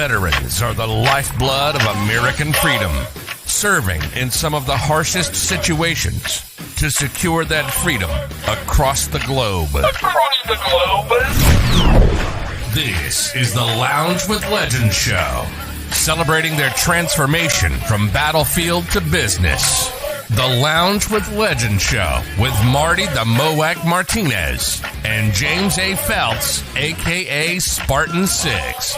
Veterans are the lifeblood of American freedom, serving in some of the harshest situations to secure that freedom across the globe. This is the Lounge with Legends show, celebrating their transformation from battlefield to business. The Lounge with Legends show with Marty the Moac Martinez and James A. Phelps, a.k.a. Spartan 6.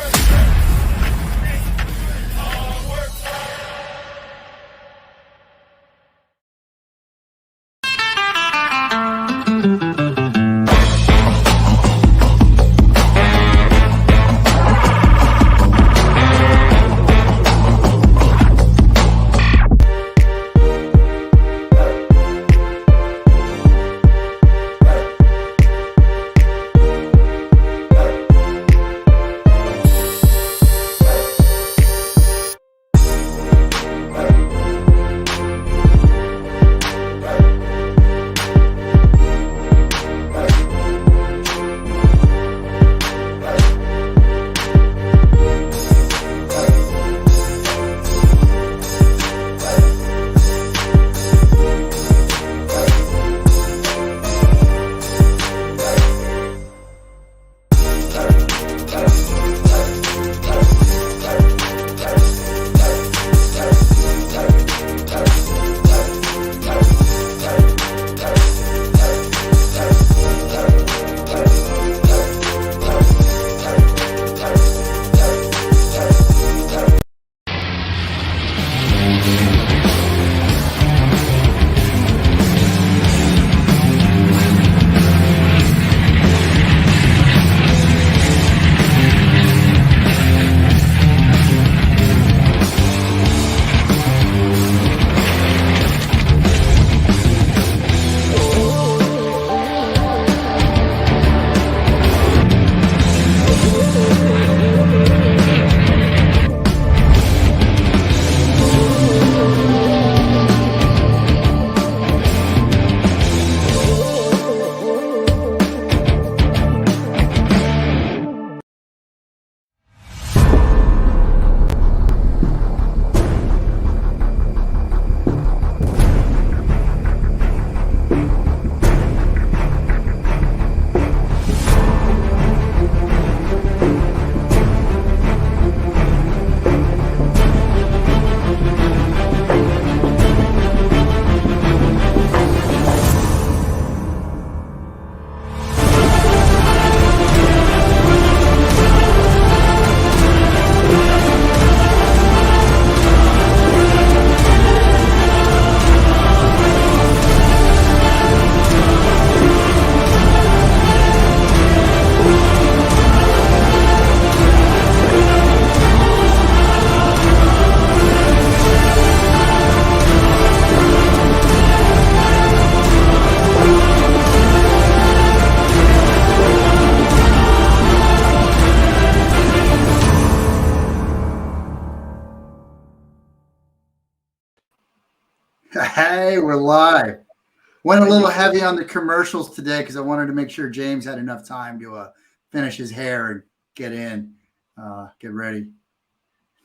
Hey, we're live. Went a little heavy on the commercials today because I wanted to make sure James had enough time to finish his hair and get in, get ready.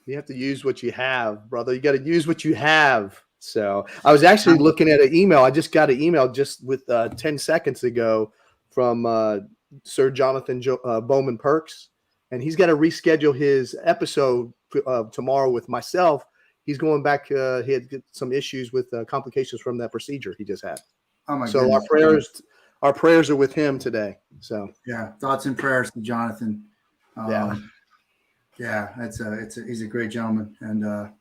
You have to use what you have, brother. You got to use what you have. So I was actually looking at an email. I just got an email just with 10 seconds ago from Sir Jonathan Bowman Perks, and he's got to reschedule his episode tomorrow with myself. He's going back. He had some issues with complications from that procedure he just had. Oh my so goodness. our prayers are with him today. So yeah, thoughts and prayers to Jonathan. Yeah, he's a great gentleman, and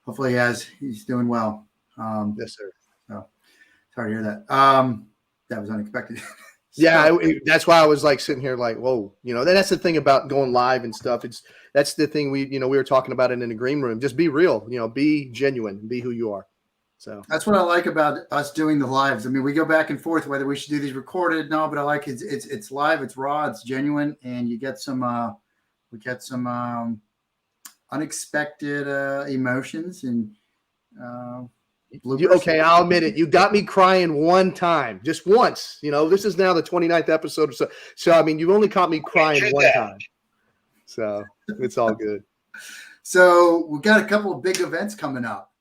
hopefully he's doing well. Yes, sir. So sorry to hear that. That was unexpected. That's why I was like sitting here like, whoa, that's the thing about going live and stuff. That's the thing we were talking about it in the green room. Just be real, be genuine, be who you are. So that's what I like about us doing the lives. I mean, we go back and forth whether we should do these recorded. No, but I like it's live, it's raw, it's genuine, and you get some unexpected emotions and okay, I'll admit it. You got me crying one time, just once. This is now the 29th episode or so. So I mean, you only caught me crying one time. So It's all good. So we've got a couple of big events coming up.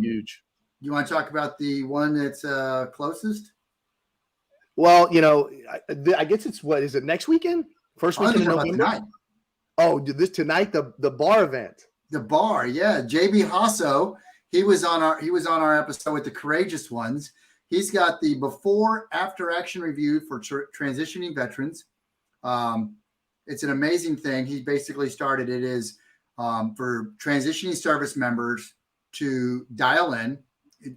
Huge. You want to talk about the one that's closest? Well, I guess it's what is it next weekend? First weekend in November. Tonight. Oh, tonight the bar event. The bar, yeah. JB Hasso, he was on our episode with the Courageous Ones. He's got the before after action review for transitioning veterans. It's an amazing thing. He basically started it is for transitioning service members to dial in.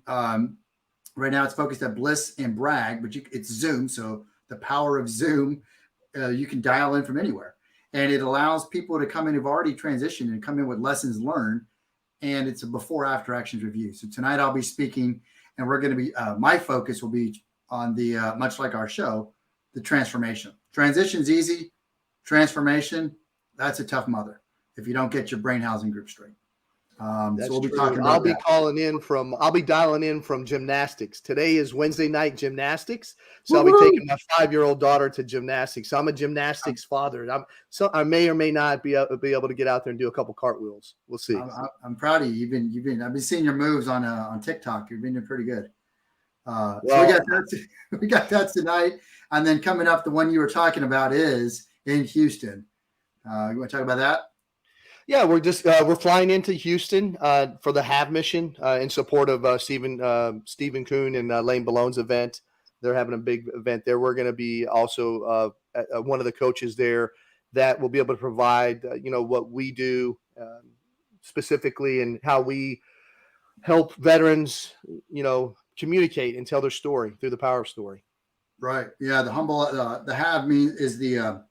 Right now it's focused at Bliss and Bragg, but it's Zoom. So the power of Zoom, you can dial in from anywhere. And it allows people to come in who've already transitioned and come in with lessons learned. And it's a before after actions review. So tonight I'll be speaking, and we're going to be, my focus will be on the, much like our show, the transformation. Transition's easy. Transformation, that's a tough mother if you don't get your brain housing group straight. So we'll be talking about I'll be dialing in from gymnastics. Today is Wednesday night gymnastics. So I'll be taking my 5-year-old daughter to gymnastics. So I'm a gymnastics father. I may or may not be able to get out there and do a couple cartwheels. We'll see. I'm proud of you. I've been seeing your moves on TikTok. You've been doing pretty good. So we got that tonight. And then coming up, the one you were talking about is in Houston. You want to talk about that? Yeah, we're flying into Houston for the HAV mission in support of Stephen Kuhn and Lane Ballone's event. They're having a big event there. We're going to be also one of the coaches there that will be able to provide what we do specifically and how we help veterans communicate and tell their story through the power of story. Right. Yeah. The HAV is the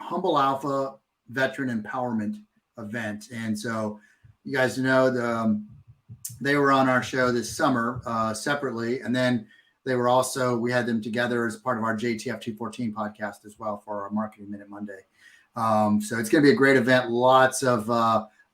Humble Alpha Veteran Empowerment event. And so you guys know they were on our show this summer separately. And then they were also, we had them together as part of our JTF 214 podcast as well for our Marketing Minute Monday. So it's going to be a great event. Lots of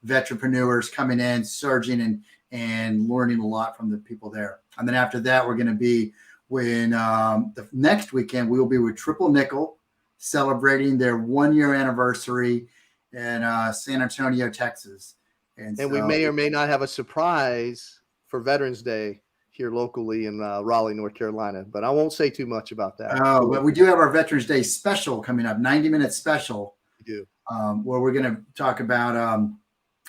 veteranpreneurs coming in, surging and learning a lot from the people there. And then after that, we're going to be the next weekend, we will be with Triple Nickel celebrating their 1-year anniversary in San Antonio, Texas. And we may or may not have a surprise for Veterans Day here locally in Raleigh, North Carolina, but I won't say too much about that. Oh, but we do have our Veterans Day special coming up, 90-minute special. We do. Where we're going to talk about,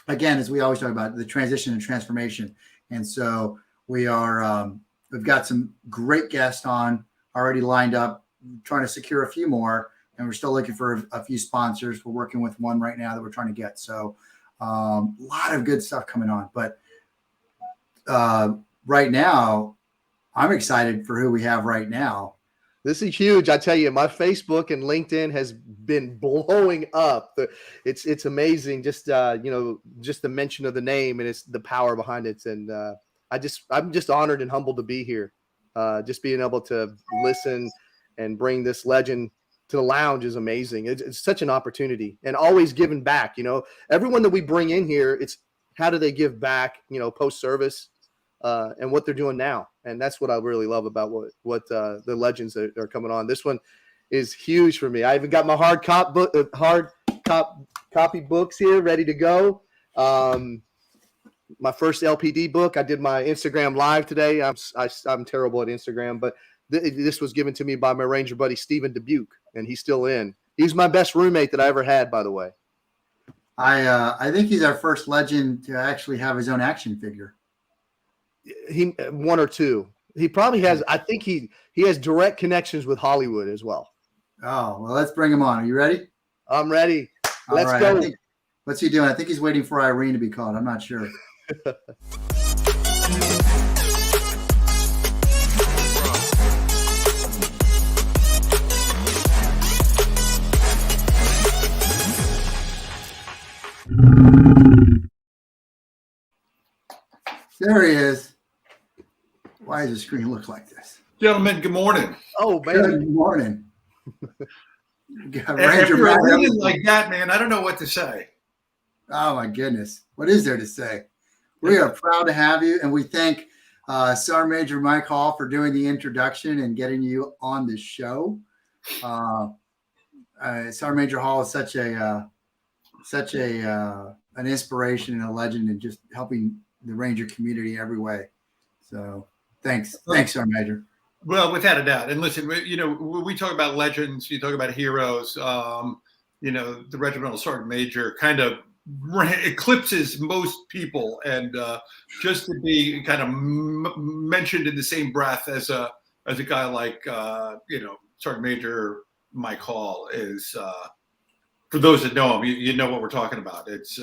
again, as we always talk about, the transition and transformation. And so we've got some great guests on already lined up, trying to secure a few more. And we're still looking for a few sponsors. We're working with one right now that we're trying to get. So a lot of good stuff coming on. But right now, I'm excited for who we have right now. This is huge. I tell you, my Facebook and LinkedIn has been blowing up. It's amazing. Just just the mention of the name and it's the power behind it. And I'm just honored and humbled to be here. Just being able to listen and bring this legend to the lounge is amazing. It's such an opportunity and always giving back. Everyone that we bring in here, it's how do they give back, post service and what they're doing now. And that's what I really love about what the legends that are coming on. This one is huge for me. I even got my hard copy books here ready to go. My first LPD book. I did my Instagram live today. I'm terrible at Instagram, but this was given to me by my Ranger buddy, Stephen Dubuque, and he's still in. He's my best roommate that I ever had, by the way. I think he's our first legend to actually have his own action figure. He one or two. He probably has. I think he has direct connections with Hollywood as well. Oh, well, let's bring him on. Are you ready? I'm ready. Let's go. What's he doing? I think he's waiting for Irene to be called. I'm not sure. There he is. Why does the screen look like this? Gentlemen, good morning. Oh, man. Good morning. After a reading like that, man, I don't know what to say. Oh, my goodness. What is there to say? We are proud to have you, and we thank Sergeant Major Mike Hall for doing the introduction and getting you on the show. Sergeant Major Hall is such a such a an inspiration and a legend, and just helping the Ranger community every way. So thanks, Sergeant Major. Well, without a doubt. And listen, when we talk about legends, you talk about heroes. The regimental sergeant major kind of eclipses most people, and just to be kind of mentioned in the same breath as a guy like Sergeant Major Mike Hall is. For those that know him, you know what we're talking about. It's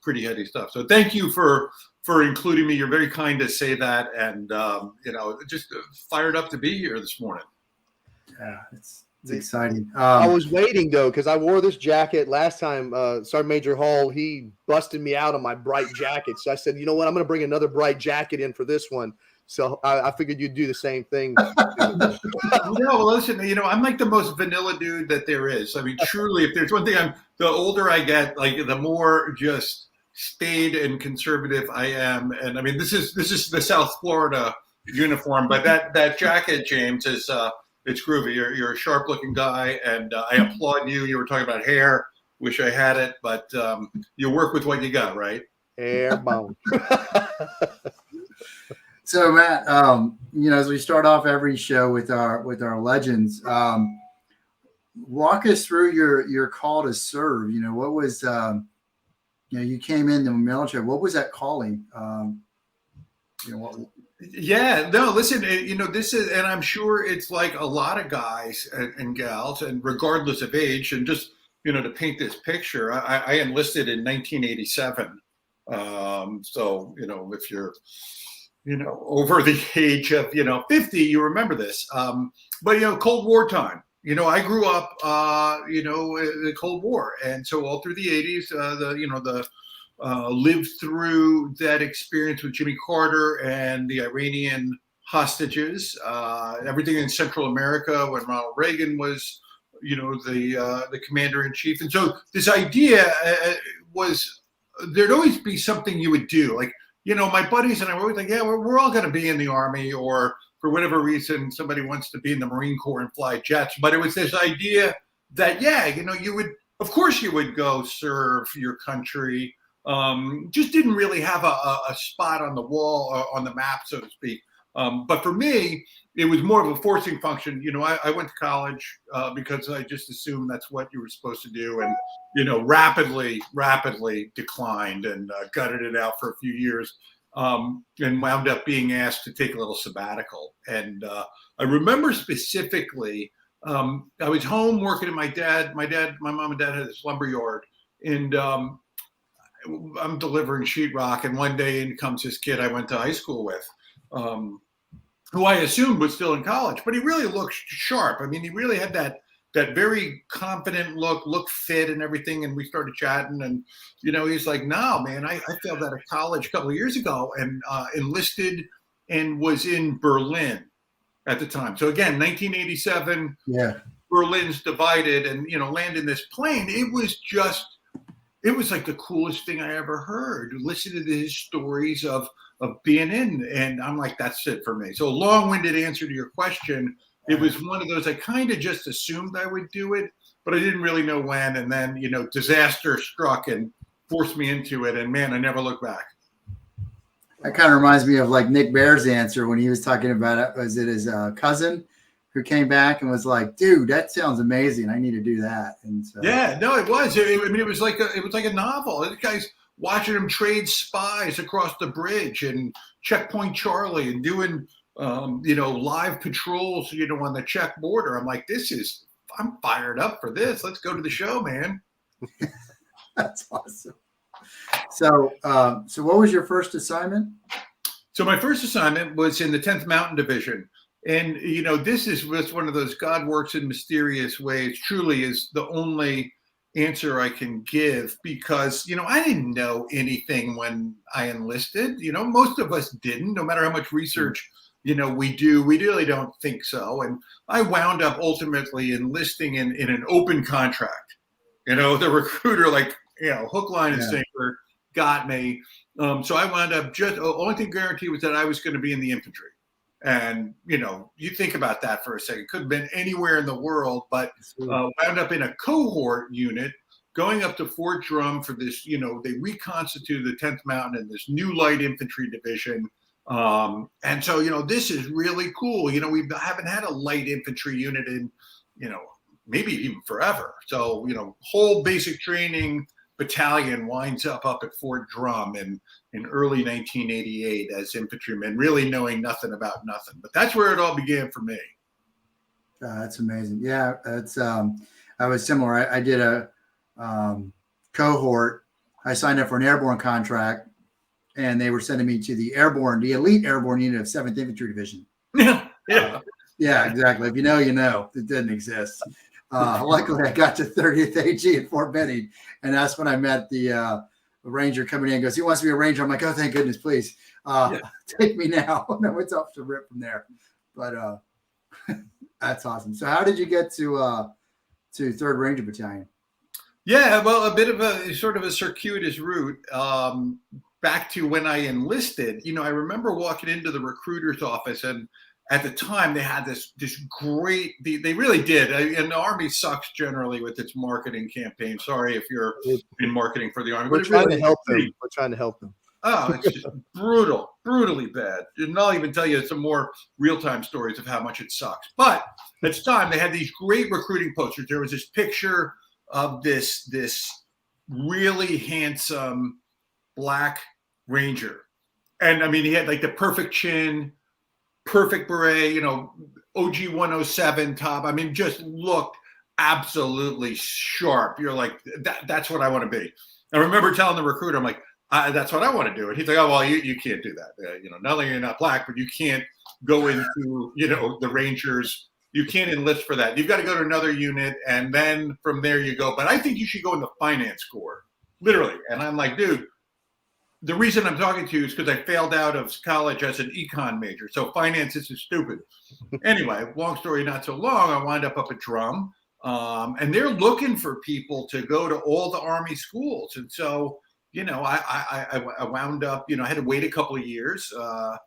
pretty heady stuff. So thank you for including me. You're very kind to say that, and just fired up to be here this morning. Yeah, it's exciting. I was waiting though, because I wore this jacket last time. Sergeant Major Hall, he busted me out on my bright jacket, so I said, you know what, I'm going to bring another bright jacket in for this one. So I figured you'd do the same thing. No, listen, I'm like the most vanilla dude that there is. I mean, truly, if there's one thing, the older I get, like the more just staid and conservative I am. And I mean, this is the South Florida uniform, but that jacket, James, is it's groovy. You're a sharp looking guy, and I applaud you. You were talking about hair. Wish I had it, but you work with what you got, right? Airborne. So Matt, as we start off every show with our legends, walk us through your call to serve. What was, you came in the military. What was that calling? Yeah, no, listen, this is, and I'm sure it's like a lot of guys and gals, and regardless of age, and just, to paint this picture, I enlisted in 1987. So, if you're, over the age of, 50, you remember this. But, Cold War time, I grew up, in the Cold War. And so all through the 80s, lived through that experience with Jimmy Carter and the Iranian hostages, everything in Central America when Ronald Reagan was, the commander in chief. And so this idea was there'd always be something you would do. Like, my buddies and I were always like, yeah, we're all going to be in the Army, or for whatever reason, somebody wants to be in the Marine Corps and fly jets. But it was this idea that, you would, of course you would go serve your country. Just didn't really have a spot on the wall or on the map, so to speak. But for me, it was more of a forcing function. I went to college because I just assumed that's what you were supposed to do, and rapidly declined and gutted it out for a few years, and wound up being asked to take a little sabbatical. And I remember specifically, I was home working at my mom and dad had this lumber yard, and I'm delivering sheetrock, and one day in comes this kid I went to high school with, who I assumed was still in college, but he really looked sharp. I mean, he really had that very confident look fit and everything. And we started chatting, and he's like, "No, man, I failed out of college a couple of years ago and enlisted and was in Berlin at the time." So again, 1987. Yeah, Berlin's divided, and land in this plane. It was like the coolest thing I ever heard. Listen to his stories of being in, and I'm like, that's it for me. So long-winded answer to your question. It was one of those, I kind of just assumed I would do it, but I didn't really know when. And then, disaster struck and forced me into it. And man, I never looked back. That kind of reminds me of like Nick Baer's answer when he was talking about it. Was it his cousin who came back and was like, dude, that sounds amazing. I need to do that. And so, yeah, no, it was. It was like a novel. This guy's watching him trade spies across the bridge and Checkpoint Charlie and doing, live patrols, on the Czech border. I'm like, I'm fired up for this. Let's go to the show, man. That's awesome. So what was your first assignment? So my first assignment was in the 10th Mountain Division. And, this is one of those God works in mysterious ways, truly is the only answer I can give, because, I didn't know anything when I enlisted. Most of us didn't, no matter how much research, we do, we really don't think so. And I wound up ultimately enlisting in an open contract. The recruiter, hook, line, and sinker got me. So I wound up the only thing guaranteed was that I was going to be in the infantry. And, you think about that for a second. Could have been anywhere in the world, but wound up in a cohort unit going up to Fort Drum for this, they reconstituted the 10th Mountain and this new light infantry division. And so, this is really cool. We haven't had a light infantry unit in, maybe even forever. So, whole basic training battalion winds up at Fort Drum in early 1988 as infantrymen, really knowing nothing about nothing. But that's where it all began for me. That's amazing. Yeah, that's I was similar. I did a cohort. I signed up for an airborne contract, and they were sending me to the elite airborne unit of 7th Infantry Division. Yeah, exactly. If you know, you know. It didn't exist. Luckily, I got to 30th AG at Fort Benning, and that's when I met the ranger coming in and goes, he wants to be a ranger. I'm like, oh, thank goodness, please. Take me now. No, it's off to rip from there. But that's awesome. So how did you get to 3rd Ranger Battalion? Yeah, well, a bit of a sort of a circuitous route. Back to when I enlisted, I remember walking into the recruiter's office, and at the time they had this great, they really did. And the Army sucks generally with its marketing campaign. Sorry if you're in marketing for the Army. We're trying to help them. We're trying to help them. Oh, it's just brutally bad. And I'll even tell you some more real-time stories of how much it sucks. But at the time, they had these great recruiting posters. There was this picture of this really handsome Black Ranger. And, I mean, he had, like, the perfect chin, perfect beret, OG 107 top. I mean, just looked absolutely sharp. You're like, that's what I want to be. I remember telling the recruiter, I'm like, that's what I want to do. And he's like, oh, well, you can't do that. Not only you're not Black, but you can't go into, the Rangers. You can't enlist for that. You've got to go to another unit. And then from there you go. But I think you should go in the finance corps, literally. And I'm like, dude, the reason I'm talking to you is because I failed out of college as an econ major. So finance is stupid. Anyway, long story, not so long. I wind up at Drum. And they're looking for people to go to all the Army schools. And so, I wound up, I had to wait a couple of years, to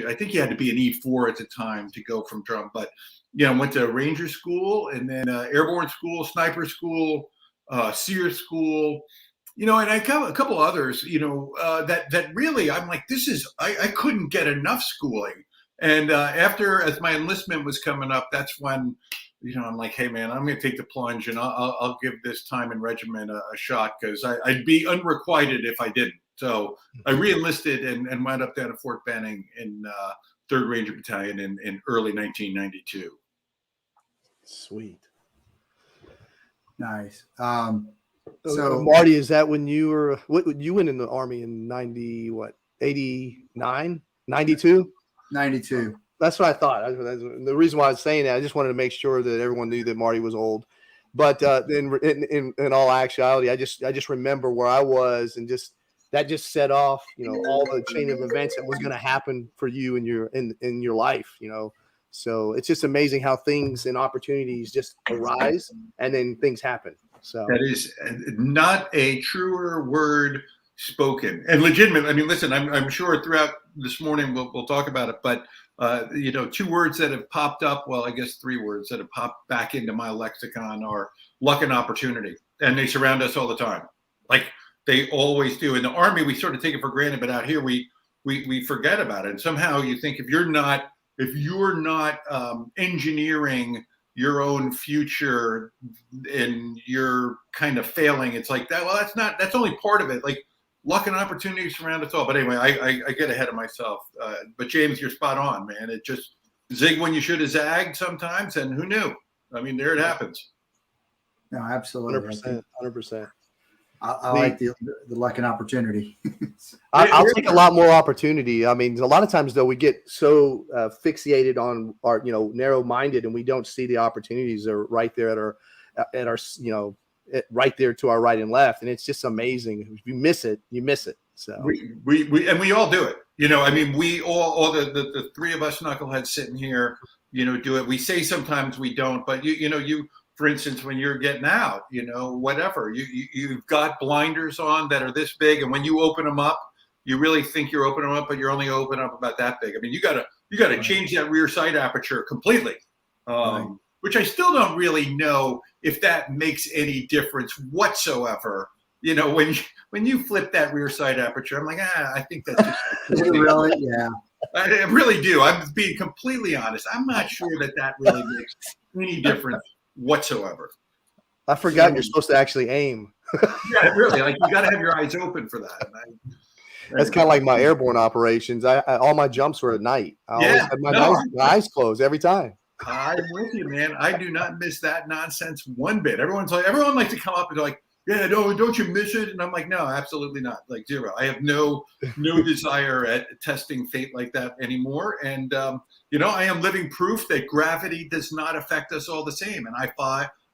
I think you had to be an E4 at the time to go from Drum. But, went to Ranger school and then airborne school, sniper school, SEER school, and I got a couple others, that really, I'm like, I couldn't get enough schooling. And as my enlistment was coming up, that's when, I'm like, hey, man, I'm going to take the plunge and I'll give this time in regiment a shot because I'd be unrequited if I didn't. So I re-enlisted and wound up down at Fort Benning in 3rd Ranger Battalion in early 1992. Sweet. Nice. So Marty, is that when you went in the Army in 89, 92? 92. That's what I thought. The reason why I was saying that, I just wanted to make sure that everyone knew that Marty was old. But in all actuality, I just remember where I was, and that set off, all the chain of events that was going to happen for you in your life, So it's just amazing how things and opportunities just arise, and then things happen. So that is not a truer word spoken, and legitimate. I mean, listen, I'm sure throughout this morning we'll talk about it, but 2 words that have popped up. Well, I guess 3 words that have popped back into my lexicon are luck and opportunity, and they surround us all the time. Like they always do. In the Army, we sort of take it for granted, but out here we forget about it. And somehow you think if you're not engineering your own future and you're kind of failing, it's like that. Well, that's only part of it. Like luck and opportunity surround us all. But anyway, I get ahead of myself. But James, you're spot on, man. It just zig when you should have zagged sometimes. And who knew? I mean, there it happens. No, absolutely. 100%. I like the luck and opportunity. I'll take a lot more opportunity. I mean, a lot of times though, we get so fixated on our, narrow-minded, and we don't see the opportunities that are right there at our, right there to our right and left, and it's just amazing. If you miss it, you miss it. So we all do it. I mean, we all the 3 of us knuckleheads sitting here, do it. We say sometimes we don't, but you. For instance, when you're getting out, whatever, you've got blinders on that are this big, and when you open them up, you really think you're opening them up, but you're only opening up about that big. I mean, you gotta change that rear sight aperture completely, which I still don't really know if that makes any difference whatsoever. You know, when you flip that rear side aperture, I'm like, I think that's just really, yeah. I really do. I'm being completely honest. I'm not sure that really makes any difference whatsoever. I forgot you're supposed to actually aim. Yeah, really. Like, you got to have your eyes open for that. That's kind of like my airborne operations. I all my jumps were at night. I always had my eyes closed every time. I'm with you, man. I do not miss that nonsense one bit. Everyone likes to come up and like, yeah, no, don't you miss it? And I'm like, no, absolutely not. Like, zero. I have no desire at testing fate like that anymore. And you know, I am living proof that gravity does not affect us all the same. And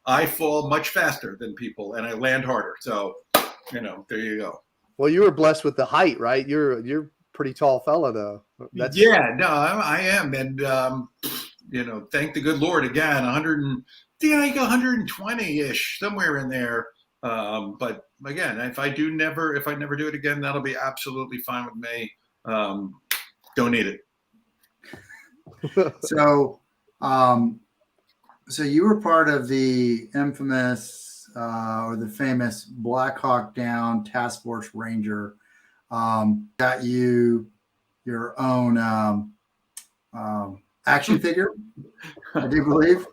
I fall much faster than people, and I land harder. So, you know, there you go. Well, you were blessed with the height, right? You're pretty tall fella, though. I am, and you know, thank the good Lord again. 120-ish, somewhere in there. But again, if I never do it again, that'll be absolutely fine with me. Don't need it. So you were part of the infamous or the famous BlackHawk Down Task Force Ranger. Got you your own action figure, I do believe.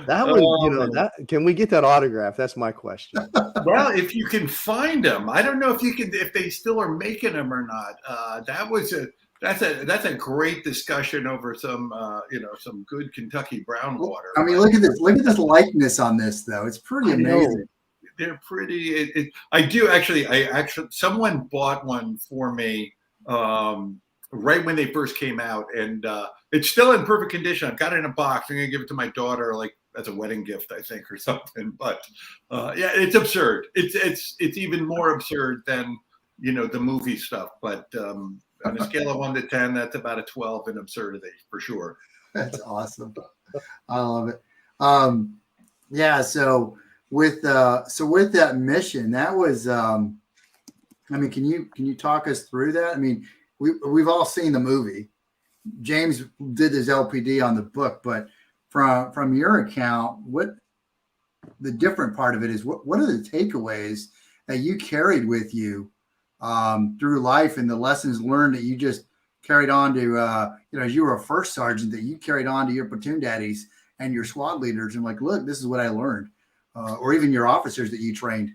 That one, you know, that can we get that autograph? That's my question. Well, if you can find them, I don't know if they still are making them or not. That's a great discussion over some some good Kentucky brown water. I mean, look at this likeness on this, though. It's pretty amazing. They're pretty. I do actually. Someone bought one for me right when they first came out, and it's still in perfect condition. I've got it in a box. I'm gonna give it to my daughter, like as a wedding gift, I think, or something. But yeah, it's absurd. It's even more absurd than the movie stuff. But on a scale of 1 to 10, that's about a 12 in absurdity for sure. That's awesome. I love it. Yeah. So with that mission, that was. I mean, can you talk us through that? I mean, we've all seen the movie. James did his LPD on the book, but from your account, what the different part of it is? What are the takeaways that you carried with you through life, and the lessons learned that you just carried on to as you were a first sergeant, that you carried on to your platoon daddies and your squad leaders, and like, look, this is what I learned, or even your officers that you trained.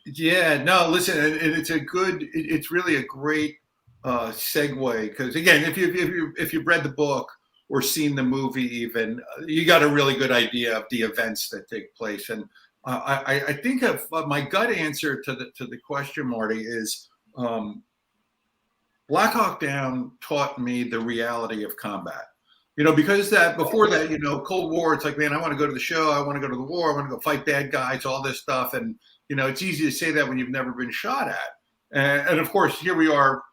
Yeah, no, listen, and it's really a great segue, because again, if you've read the book or seen the movie, even, you got a really good idea of the events that take place. And I think of my gut answer to the question, Marty, is Blackhawk Down taught me the reality of combat. Because before that, Cold War, it's like, man, I want to go to the show, I want to go to the war, I want to go fight bad guys, all this stuff. And it's easy to say that when you've never been shot at. And of course, here we are,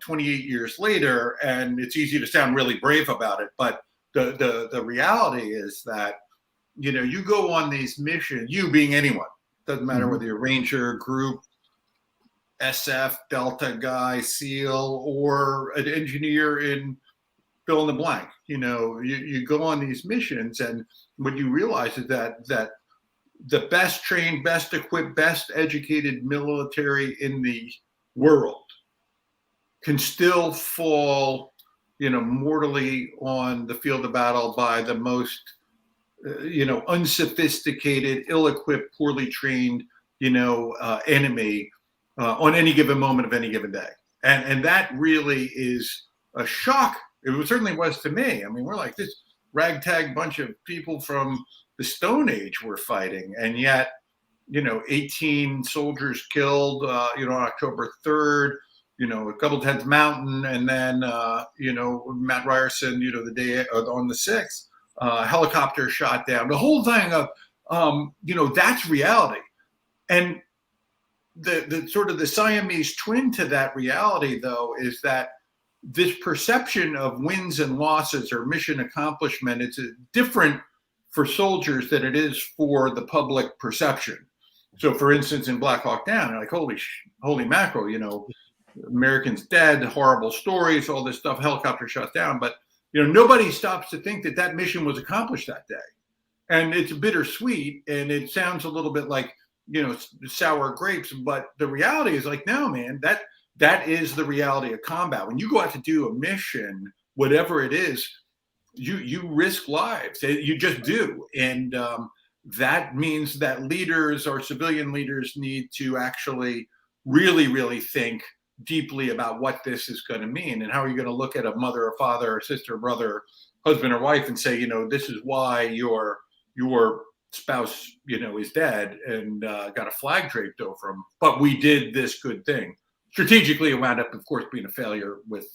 28 years later, and it's easy to sound really brave about it. But the reality is that, you go on these missions, you being anyone, doesn't matter whether you're Ranger, Group, SF, Delta guy, SEAL, or an engineer in fill in the blank. You go on these missions, and what you realize is that the best trained, best equipped, best educated military in the world can still fall, mortally on the field of battle by the most, unsophisticated, ill-equipped, poorly trained, enemy on any given moment of any given day. And that really is a shock. It certainly was to me. I mean, we're like this ragtag bunch of people from the Stone Age we're fighting. And yet, 18 soldiers killed, on October 3rd, a couple times Mountain, and then, Matt Ryerson, the day on the 6th, helicopter shot down, the whole thing of, that's reality. And the sort of the Siamese twin to that reality, though, is that this perception of wins and losses or mission accomplishment, it's different for soldiers than it is for the public perception. So, for instance, in Blackhawk Down, they're like, holy mackerel, Americans dead, horrible stories, all this stuff, helicopter shot down. But nobody stops to think that mission was accomplished that day. And it's bittersweet, and it sounds a little bit like, sour grapes, but the reality is like, no, man, that is the reality of combat. When you go out to do a mission, whatever it is, you risk lives. You just do. And that means that leaders or civilian leaders need to actually really, really think deeply about what this is going to mean. And how are you going to look at a mother or father or sister or brother, husband or wife, and say, this is why your spouse, is dead and got a flag draped over him. But we did this good thing. Strategically, it wound up, of course, being a failure with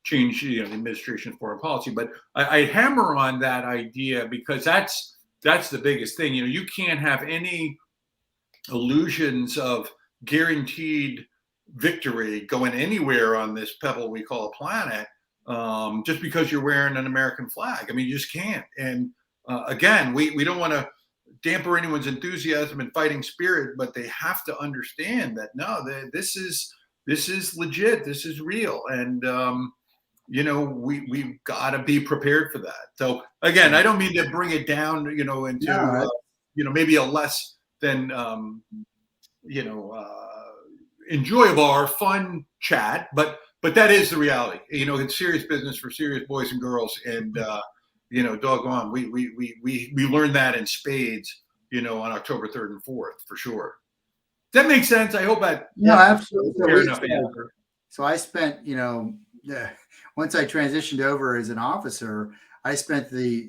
change, the administration foreign policy. But I hammer on that idea because that's the biggest thing. You can't have any illusions of guaranteed victory going anywhere on this pebble we call a planet just because you're wearing an American flag. I mean, you just can't. And again, we don't want to damper anyone's enthusiasm and fighting spirit, but they have to understand that this is legit. This is real. And we've got to be prepared for that. So again, I don't mean to bring it down, into maybe a less than enjoyable or fun chat, but that is the reality. It's serious business for serious boys and girls, and doggone, we learned that in spades, on October 3rd and 4th for sure. Does that make sense? I hope that. No, absolutely. So I spent, once I transitioned over as an officer, I spent the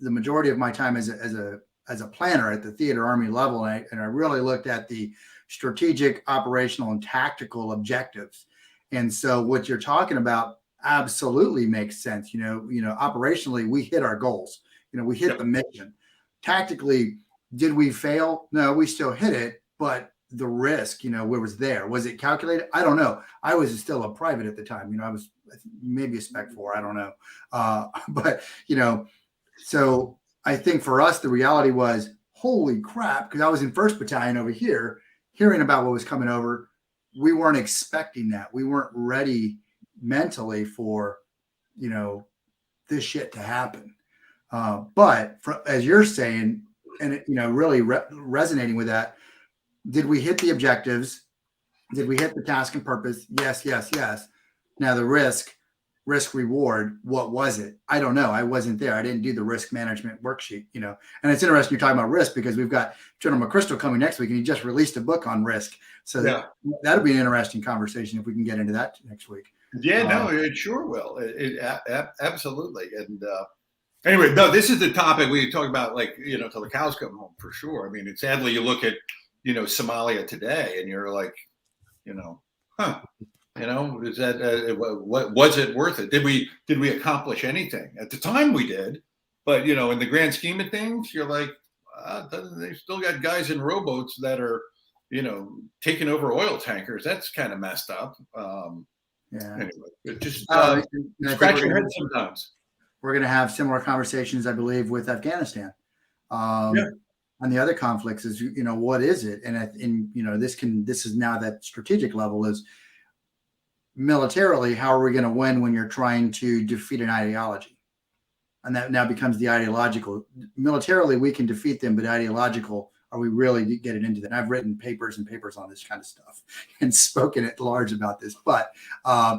majority of my time as a planner at the theater army level, and I really looked at the strategic, operational, and tactical objectives. And so what you're talking about absolutely makes sense. Operationally, we hit our goals. We hit the mission. Tactically, did we fail? No, we still hit it, but the risk, where was there? Was it calculated? I don't know. I was still a private at the time. I was maybe a Spec 4. I don't know. But so I think for us, the reality was, holy crap, because I was in 1st Battalion over here, hearing about what was coming over. We weren't expecting that. We weren't ready mentally for, this shit to happen. But as you're saying, and really resonating with that, did we hit the objectives? Did we hit the task and purpose? Yes. Now the risk reward, what was it? I don't know. I wasn't there. I didn't do the risk management worksheet, and it's interesting you're talking about risk because we've got General McChrystal coming next week and he just released a book on risk. So that'll be an interesting conversation if we can get into that next week. Yeah, no, it sure will. Absolutely. And anyway, no, this is the topic we talk about, like, till the cows come home for sure. I mean, sadly, you look at, Somalia today and you're like, is that, what was it worth it? Did we accomplish anything? At the time we did, but, in the grand scheme of things, you're like, they still got guys in rowboats that are, taking over oil tankers. That's kind of messed up. Anyway, it just scratch your head sometimes. We're going to have similar conversations, I believe, with Afghanistan. On the other conflicts is, what is it? And this is now that strategic level is militarily, how are we going to win when you're trying to defeat an ideology? And that now becomes the ideological. Militarily, we can defeat them, but ideological, are we really getting into that? And I've written papers on this kind of stuff and spoken at large about this. But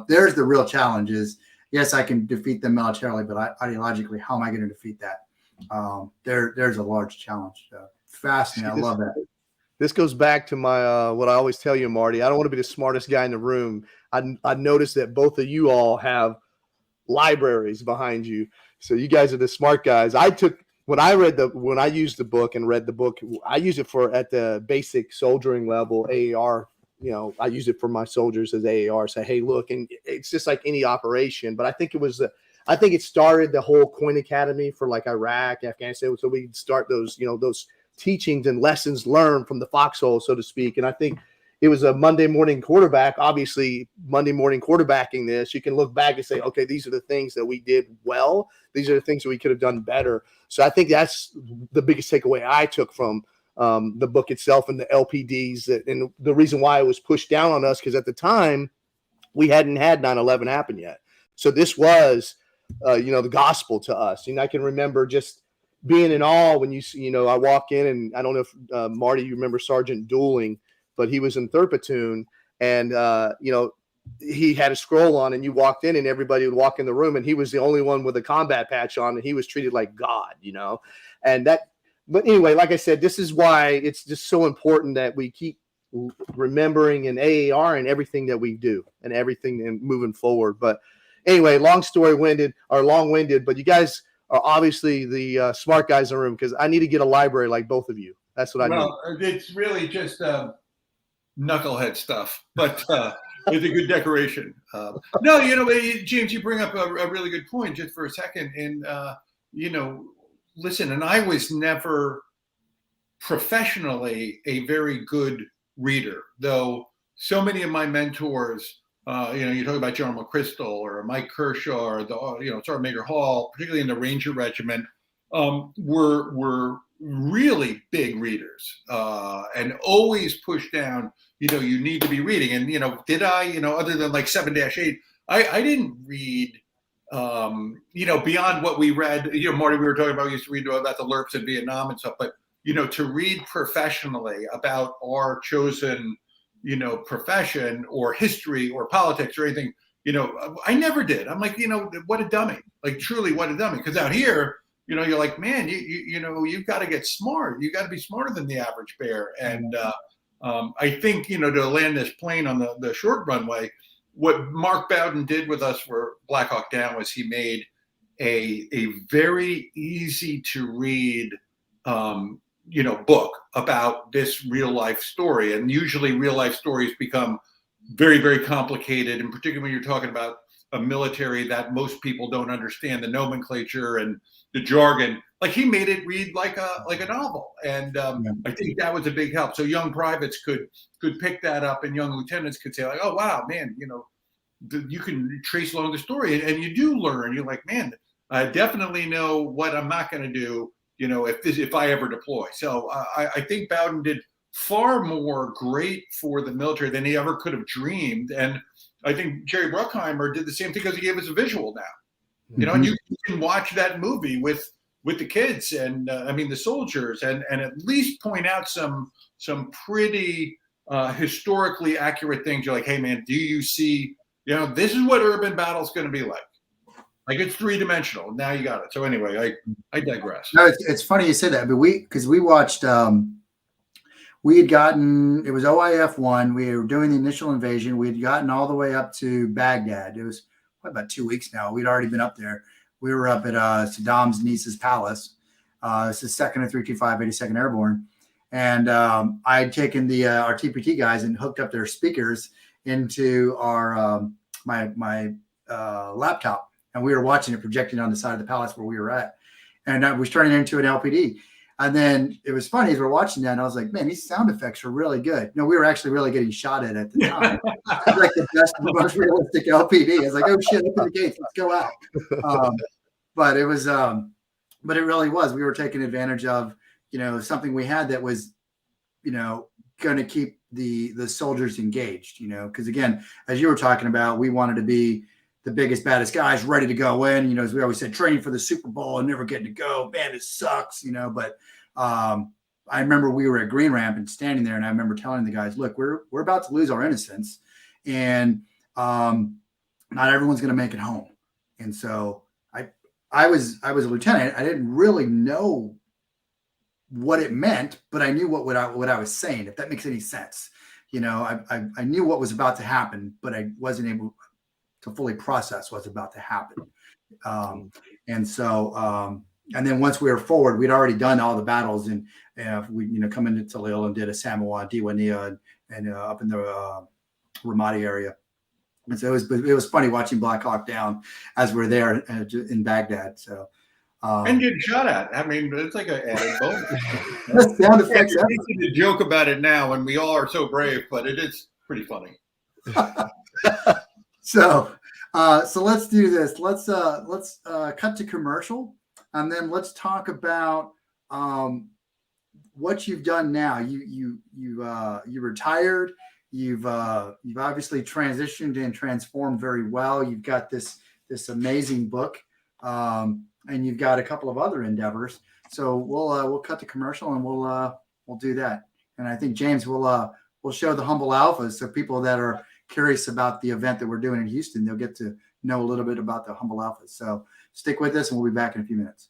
there's the real challenge is, yes, I can defeat them militarily, but ideologically, how am I going to defeat that? There's a large challenge. Fascinating. I love that. This goes back to my what I always tell you, Marty. I don't want to be the smartest guy in the room. I noticed that both of you all have libraries behind you, so you guys are the smart guys. When I used the book and read the book, I use it at the basic soldiering level, AAR. I use it for my soldiers as AAR. Say, hey, look, and it's just like any operation. But I think it started the whole Coin Academy for like Iraq, Afghanistan. So we start those teachings and lessons learned from the Foxhole, so to speak. And I think it was a Monday morning quarterback. Obviously, Monday morning quarterbacking this, you can look back and say, okay, these are the things that we did well. These are the things that we could have done better. So I think that's the biggest takeaway I took from the book itself and the LPDs. And the reason why it was pushed down on us, because at the time, we hadn't had 9/11 happen yet. So this was, the gospel to us. And I can remember just being in awe when I walk in, and I don't know if Marty, you remember Sergeant Dueling, but he was in 3rd Platoon, and he had a scroll on, and you walked in, and everybody would walk in the room, and he was the only one with a combat patch on, and he was treated like God, and that. But anyway, like I said, this is why it's just so important that we keep remembering an AAR and everything that we do and everything and moving forward. But anyway, long-winded, but you guys are obviously the smart guys in the room, because I need to get a library like both of you. That's what I need. Well, it's really just knucklehead stuff, but it's a good decoration. No, James, you bring up a really good point just for a second. And, listen, and I was never professionally a very good reader, though so many of my mentors, you talk about General McChrystal or Mike Kershaw or Sergeant Major Hall, particularly in the Ranger Regiment, were really big readers and always pushed down, you need to be reading. And, did I, other than like 7-8, I didn't read, beyond what we read, Marty, we were talking about, we used to read about the LERPs in Vietnam and stuff, but, to read professionally about our chosen, profession or history or politics or anything, I never did. I'm like, what a dummy, like truly what a dummy. Because out here, you're like, man, you've got to get smart. You got to be smarter than the average bear. And I think, to land this plane on the short runway, what Mark Bowden did with us for BlackHawk Down was he made a very easy to read, book about this real life story. And usually real life stories become very, very complicated. And particularly when you're talking about a military that most people don't understand the nomenclature and the jargon, like he made it read like a novel. And I think that was a big help. So young privates could pick that up, and young lieutenants could say like, oh, wow, man, you can trace along the story, and you do learn. You're like, man, I definitely know what I'm not going to do, if I ever deploy. So I think Bowden did far more great for the military than he ever could have dreamed. And I think Jerry Bruckheimer did the same thing because he gave us a visual now, and you can watch that movie with the kids and the soldiers and at least point out some pretty historically accurate things. You're like, hey man, do you see, this is what urban battle is going to be like. Like it's 3-dimensional. Now you got it. So anyway, I digress. No, it's funny you said that, but because we watched, we had gotten, it was OIF 1. We were doing the initial invasion. We had gotten all the way up to Baghdad. It was about 2 weeks now. We'd already been up there. We were up at Saddam's niece's palace. This is 2nd and 325 82nd Airborne. And I had taken our TPT guys and hooked up their speakers into our my laptop. And we were watching it projecting on the side of the palace where we were at. And I was turning it into an LPD. And then it was funny as we're watching that. And I was like, man, these sound effects are really good. No, we were actually really getting shot at the time. It was like the best, most realistic LPD. I was like, oh shit, open the gates, let's go out. But it was, but it really was. We were taking advantage of, something we had that was, going to keep the soldiers engaged, because again, as you were talking about, we wanted to be the biggest, baddest guys ready to go in, as we always said, training for the Super Bowl and never getting to go. Man, it sucks, but I remember we were at Green Ramp and standing there, and I remember telling the guys, look, we're about to lose our innocence, and not everyone's going to make it home. And so I was a lieutenant. I didn't really know what it meant, but I knew what I was saying, if that makes any sense. I knew what was about to happen, but I wasn't able to fully process what's about to happen. And so, and then once we were forward, we'd already done all the battles, and we, come into Talil and did a Samoa, Diwania, and up in the Ramadi area. And so it was funny watching Blackhawk Down as we're there in Baghdad. So, and get shot at. I mean, it's like a added bonus. Sound effects. We joke about it now, and we all are so brave, but it is pretty funny. So let's do this. Let's cut to commercial, and then let's talk about what you've done now. You retired. You've obviously transitioned and transformed very well. You've got this this amazing book. And you've got a couple of other endeavors. So we'll cut the commercial and we'll do that. And I think James will show the Humble Alphas, so people that are curious about the event that we're doing in Houston, they'll get to know a little bit about the Humble Alphas. So stick with us, and we'll be back in a few minutes.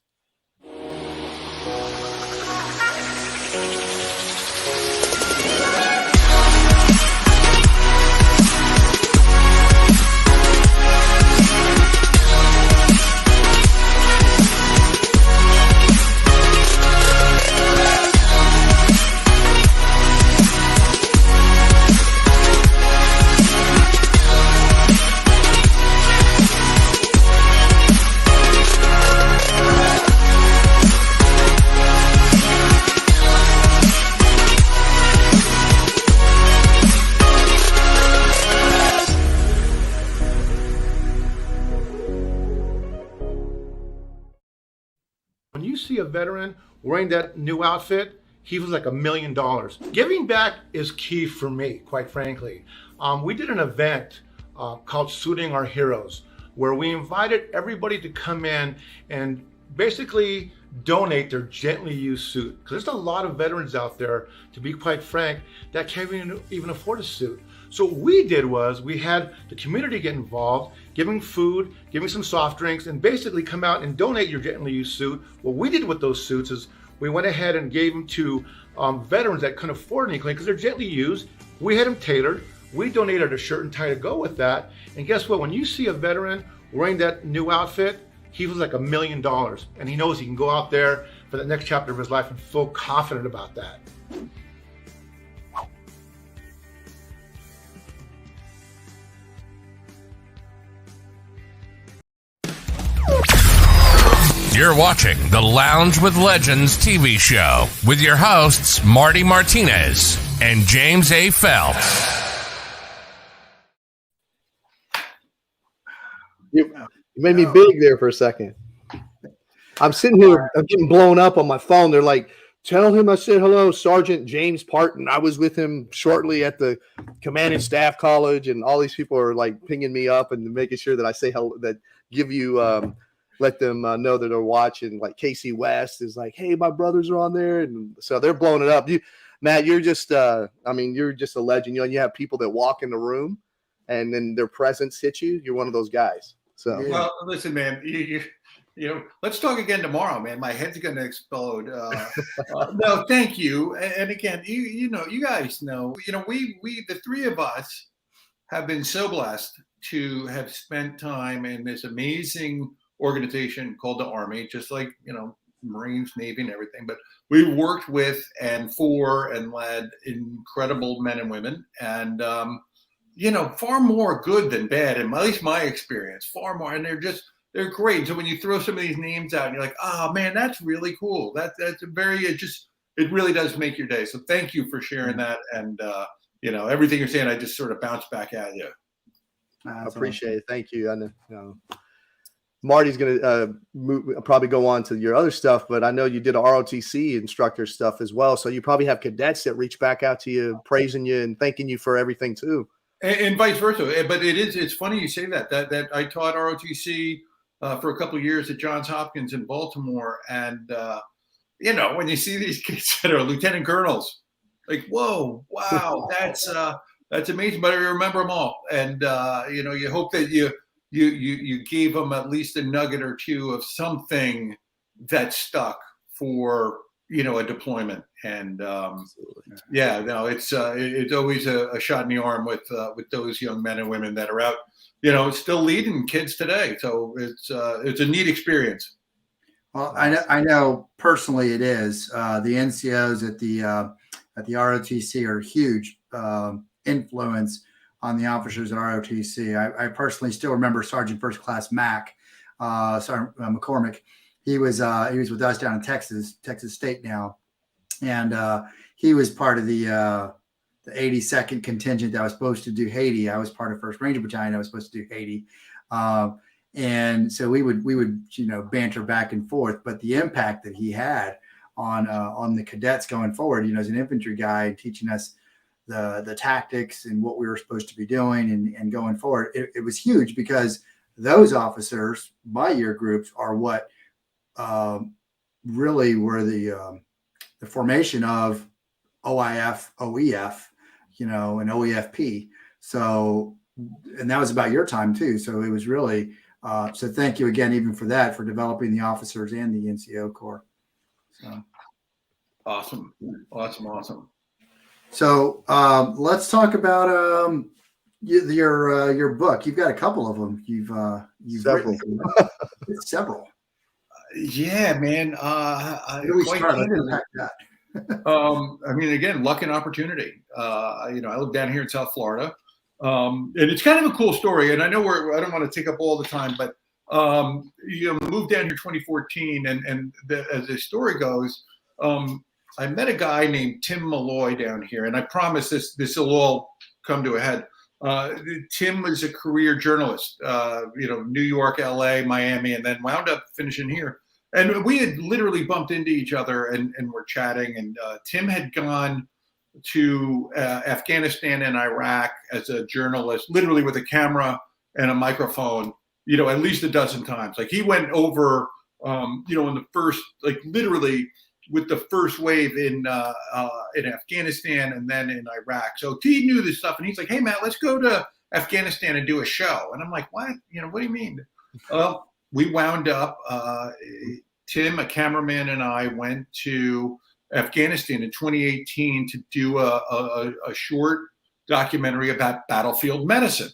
When you see a veteran wearing that new outfit, he was like $1 million. Giving back is key for me, quite frankly. We did an event called Suiting Our Heroes, where we invited everybody to come in and basically donate their gently used suit. Because there's a lot of veterans out there, to be quite frank, that can't even afford a suit. So what we did was we had the community get involved, giving food, giving some soft drinks, and basically come out and donate your gently used suit. What we did with those suits is we went ahead and gave them to veterans that couldn't afford anything because they're gently used. We had them tailored. We donated a shirt and tie to go with that. And guess what? When you see a veteran wearing that new outfit, he was like $1 million. And he knows he can go out there for the next chapter of his life and feel confident about that. You're watching the Lounge with Legends TV show with your hosts, Marty Martinez and James A. Phelps. You made me big there for a second. I'm sitting here, I'm getting blown up on my phone. They're like, tell him I said hello, Sergeant James Parton. I was with him shortly at the Command and Staff College, and all these people are like pinging me up and making sure that I say hello, that give you let them know that they're watching. Like Casey West is like, hey, my brothers are on there. And so they're blowing it up. Matt, you're just, you're just a legend. You have people that walk in the room and then their presence hits you. You're one of those guys. So, well, listen, man, you let's talk again tomorrow, man. My head's going to explode. No, thank you. And again, you guys know, we, the three of us have been so blessed to have spent time in this amazing organization called the Army, just like, Marines, Navy, and everything. But we worked with and for and led incredible men and women, and far more good than bad, in at least my experience, far more. And they're great. So when you throw some of these names out, and you're like, oh man, that's really cool. That's it really does make your day. So thank you for sharing that, and everything you're saying, I just sort of bounce back at you. I appreciate it. Thank you. I know. Marty's going to probably go on to your other stuff, but I know you did a ROTC instructor stuff as well. So you probably have cadets that reach back out to you, praising you and thanking you for everything too. And vice versa. But it's funny you say that I taught ROTC for a couple of years at Johns Hopkins in Baltimore. And, when you see these kids that are lieutenant colonels, like, whoa, wow, that's amazing. But I remember them all. And, you hope that you gave them at least a nugget or two of something that stuck for, a deployment. And it's always a shot in the arm with those young men and women that are out, still leading kids today. So it's a neat experience. Well, I know personally it is. The NCOs at the ROTC are huge influence on the officers at ROTC. I personally still remember Sergeant First Class Mac, Sergeant McCormick. He was with us down in Texas State now, and he was part of the 82nd contingent that was supposed to do Haiti. I was part of 1st Ranger Battalion that was supposed to do Haiti, and so we would banter back and forth. But the impact that he had on the cadets going forward, as an infantry guy, teaching us the tactics and what we were supposed to be doing and going forward, it was huge, because those officers, my year groups, are what really were the formation of OIF, OEF, and OEFP. So, and that was about your time too. So it was really, so thank you again, even for that, for developing the officers and the NCO Corps. So. Awesome. So let's talk about your book. You've got a couple of them. You've Several. written several. Yeah, man. Where do we start? Let's unpack that. I mean, again, luck and opportunity. I live down here in South Florida, and it's kind of a cool story. And I know I don't want to take up all the time, but moved down here 2014, and as the story goes, I met a guy named Tim Malloy down here, and I promise this will all come to a head. Tim was a career journalist, New York, LA, Miami, and then wound up finishing here. And we had literally bumped into each other and were chatting. And Tim had gone to Afghanistan and Iraq as a journalist, literally with a camera and a microphone, at least a dozen times. Like he went over, in the first, like literally with the first wave in Afghanistan and then in Iraq. So T knew this stuff, and he's like, "Hey, Matt, let's go to Afghanistan and do a show." And I'm like, "What? What do you mean?" Well, we wound up, Tim, a cameraman, and I went to Afghanistan in 2018 to do a short documentary about battlefield medicine.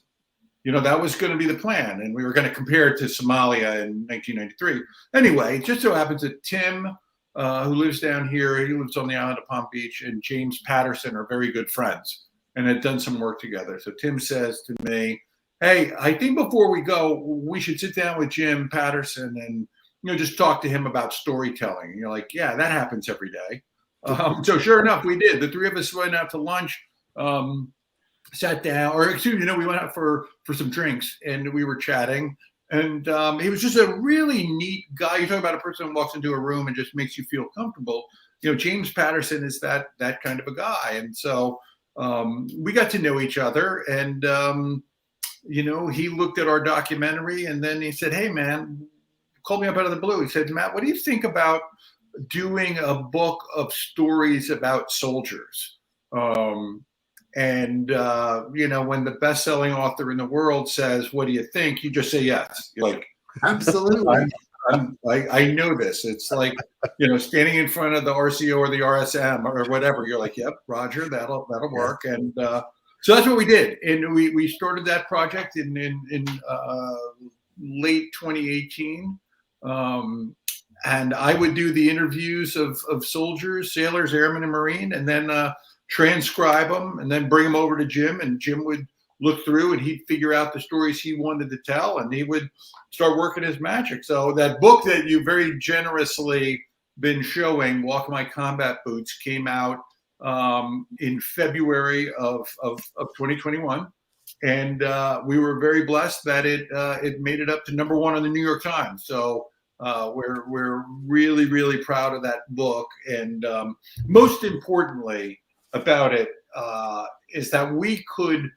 That was going to be the plan, and we were going to compare it to Somalia in 1993. Anyway, it just so happens that Tim, who lives down here, he lives on the island of Palm Beach, and James Patterson are very good friends and had done some work together. So Tim says to me, "Hey, I think before we go, we should sit down with Jim Patterson and just talk to him about storytelling." And you're like, "Yeah, that happens every day." So sure enough, we did. The three of us went out to lunch, sat down, we went out for some drinks, and we were chatting. And he was just a really neat guy. You talk about a person who walks into a room and just makes you feel comfortable. James Patterson is that kind of a guy. And so we got to know each other, and he looked at our documentary, and then he said, "Hey, man," called me up out of the blue. He said, "Matt, what do you think about doing a book of stories about soldiers?" And when the best-selling author in the world says, "What do you think?" you just say yes. You're like, absolutely. I know this. It's like, standing in front of the RCO or the RSM or whatever. You're like, "Yep, Roger, that'll work." And so that's what we did. And we started that project in late 2018. And I would do the interviews of soldiers, sailors, airmen, and Marine, and then transcribe them and then bring them over to Jim, and Jim would look through and he'd figure out the stories he wanted to tell, and he would start working his magic. So that book that you very generously been showing, Walk My Combat Boots, came out in February of 2021. And we were very blessed that it made it up to #1 on the New York Times. So we're really, really proud of that book. And most importantly about it is that we could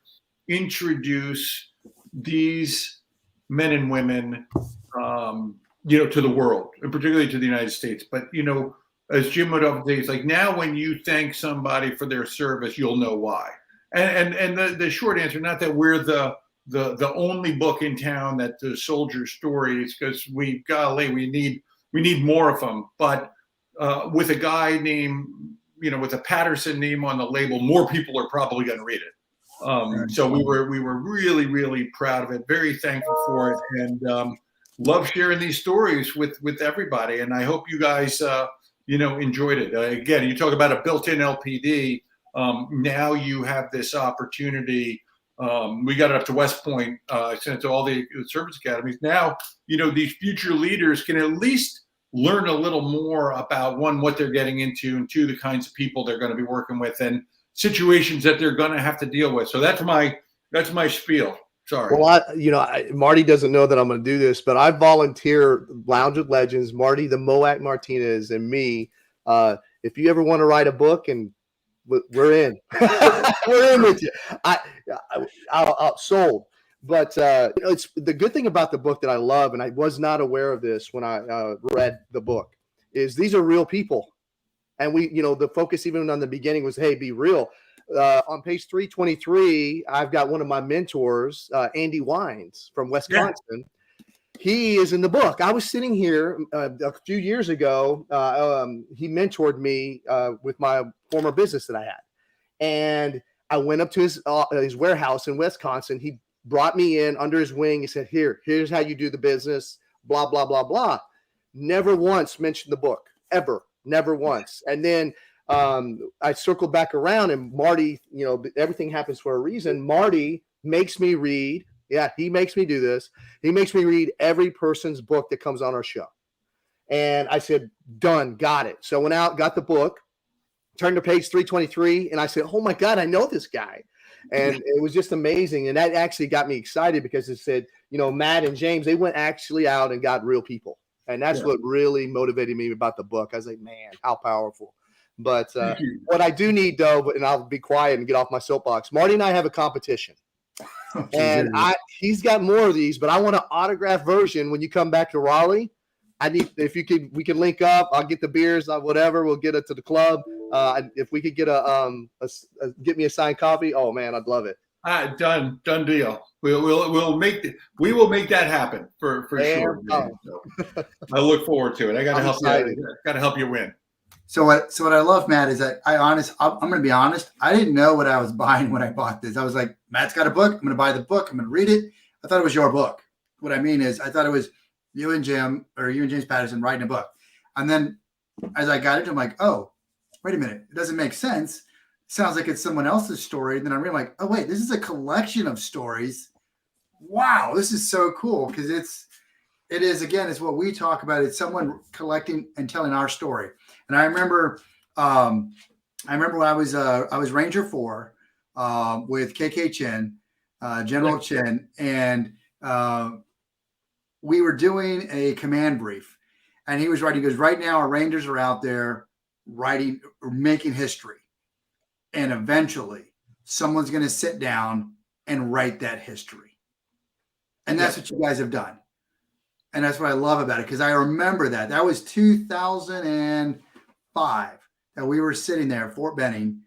introduce these men and women, to the world, and particularly to the United States. But, as Jim would often say, it's like, now when you thank somebody for their service, you'll know why. And the short answer, not that we're the only book in town that the soldier stories, because we need more of them. But with a guy named, with a Patterson name on the label, more people are probably going to read it. So we were really, really proud of it, very thankful for it, and love sharing these stories with everybody. And I hope you guys, enjoyed it. Again, you talk about a built-in LPD. Now you have this opportunity. We got it up to West Point, sent it to all the service academies. Now, these future leaders can at least learn a little more about, one, what they're getting into, and two, the kinds of people they're going to be working with and situations that they're going to have to deal with. So that's my spiel. Sorry. Well, Marty doesn't know that I'm going to do this, but I volunteer Lounge with Legends, Marty, the Moac Martinez, and me. If you ever want to write a book, and we're in, we're in with you. I'll sold. But it's the good thing about the book that I love, and I was not aware of this when I read the book, is these are real people. And we, the focus even on the beginning was, hey, be real. On page 323, I've got one of my mentors, Andy Wines from Wisconsin. Yeah. He is in the book. I was sitting here a few years ago. He mentored me with my former business that I had. And I went up to his warehouse in Wisconsin. He brought me in under his wing. He said, here's how you do the business, blah, blah, blah, blah. Never once mentioned the book, ever, never once. And then I circled back around, and Marty, everything happens for a reason. Marty makes me read. Yeah, he makes me do this. He makes me read every person's book that comes on our show. And I said, done, got it. So I went out, got the book, turned to page 323, and I said, oh my God, I know this guy. And it was just amazing. And that actually got me excited because it said, Matt and James, they went actually out and got real people. And that's what really motivated me about the book. I was like, man, how powerful. But what I do need, though, and I'll be quiet and get off my soapbox, Marty and I have a competition. And he's got more of these, but I want an autographed version when you come back to Raleigh. I need, if you could, we can link up. I'll get the beers, whatever. We'll get it to the club. If we could get get me a signed copy, oh man, I'd love it. Done deal. We will make that happen for sure. So I look forward to it. I got to help you. Got to help you win. So what I love, Matt, is that I'm going to be honest. I didn't know what I was buying when I bought this. I was like, Matt's got a book. I'm going to buy the book. I'm going to read it. I thought it was your book. What I mean is I thought it was you and James Patterson writing a book. And then as I got into it, I'm like, oh, wait a minute. It doesn't make sense. It sounds like it's someone else's story. And then I realized, oh, wait, this is a collection of stories. Wow, this is so cool because it is, again, it's what we talk about. It's someone collecting and telling our story. And I remember when I was Ranger 4 with KK Chin, General Chin, and we were doing a command brief. And he was writing, he goes, right now our Rangers are out there writing or making history. And eventually someone's going to sit down and write that history. And that's what you guys have done. And that's what I love about it. Because I remember that was 2005 that we were sitting there at Fort Benning,